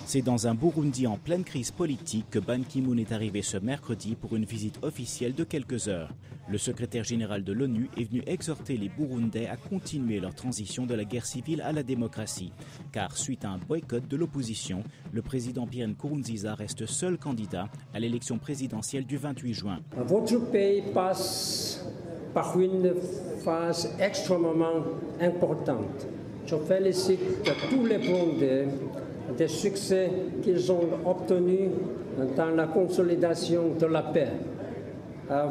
C'est dans un Burundi en pleine crise politique que Ban Ki-moon est arrivé ce mercredi pour une visite officielle de quelques heures. Le secrétaire général de l'ONU est venu exhorter les Burundais à continuer leur transition de la guerre civile à la démocratie. Car suite à un boycott de l'opposition, le président Pierre Nkurunziza reste seul candidat à l'élection présidentielle du 28 juin. Votre pays passe par une phase extrêmement importante. Je félicite tous les Burundais des succès qu'ils ont obtenus dans la consolidation de la paix.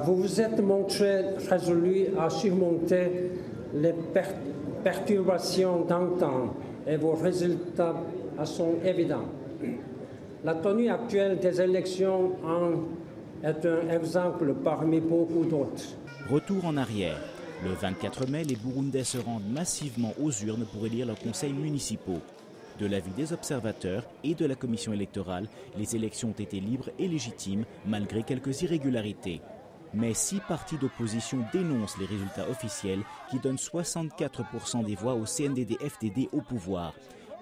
Vous vous êtes montré résolu à surmonter les perturbations d'un temps et vos résultats sont évidents. La tenue actuelle des élections est un exemple parmi beaucoup d'autres. Retour en arrière. Le 24 mai, les Burundais se rendent massivement aux urnes pour élire leurs conseils municipaux. De l'avis des observateurs et de la commission électorale, les élections ont été libres et légitimes, malgré quelques irrégularités. Mais 6 partis d'opposition dénoncent les résultats officiels qui donnent 64% des voix au CNDD-FDD au pouvoir.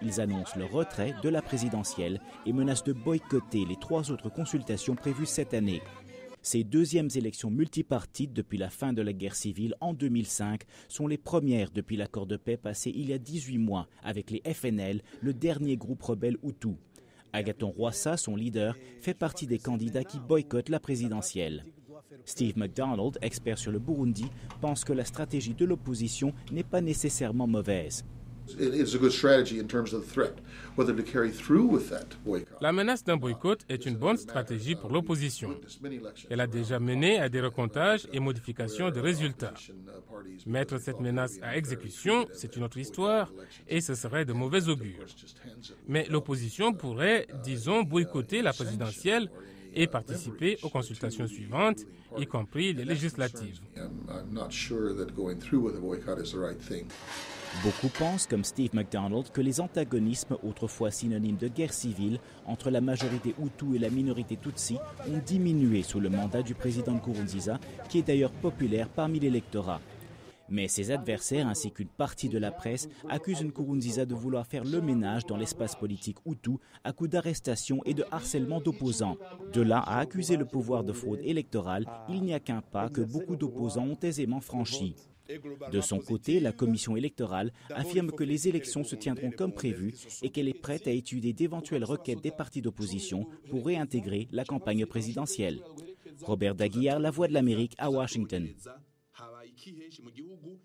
Ils annoncent le retrait de la présidentielle et menacent de boycotter les 3 autres consultations prévues cette année. Ces deuxièmes élections multipartites depuis la fin de la guerre civile en 2005 sont les premières depuis l'accord de paix passé il y a 18 mois avec les FNL, le dernier groupe rebelle Hutu. Agathon Rwasa, son leader, fait partie des candidats qui boycottent la présidentielle. Steve McDonald, expert sur le Burundi, pense que la stratégie de l'opposition n'est pas nécessairement mauvaise. La menace d'un boycott est une bonne stratégie pour l'opposition. Elle a déjà mené à des recomptages et modifications de résultats. Mettre cette menace à exécution, c'est une autre histoire et ce serait de mauvais augure. Mais l'opposition pourrait, disons, boycotter la présidentielle et participer aux consultations suivantes, y compris les législatives. Beaucoup pensent, comme Steve McDonald, que les antagonismes, autrefois synonymes de guerre civile, entre la majorité Hutu et la minorité Tutsi, ont diminué sous le mandat du président Nkurunziza, qui est d'ailleurs populaire parmi l'électorat. Mais ses adversaires ainsi qu'une partie de la presse accusent Nkurunziza de vouloir faire le ménage dans l'espace politique Hutu à coups d'arrestations et de harcèlement d'opposants. De là à accuser le pouvoir de fraude électorale, il n'y a qu'un pas que beaucoup d'opposants ont aisément franchi. De son côté, la commission électorale affirme que les élections se tiendront comme prévu et qu'elle est prête à étudier d'éventuelles requêtes des partis d'opposition pour réintégrer la campagne présidentielle. Robert Daguillard, La Voix de l'Amérique à Washington. habaye ikihe mu gihugu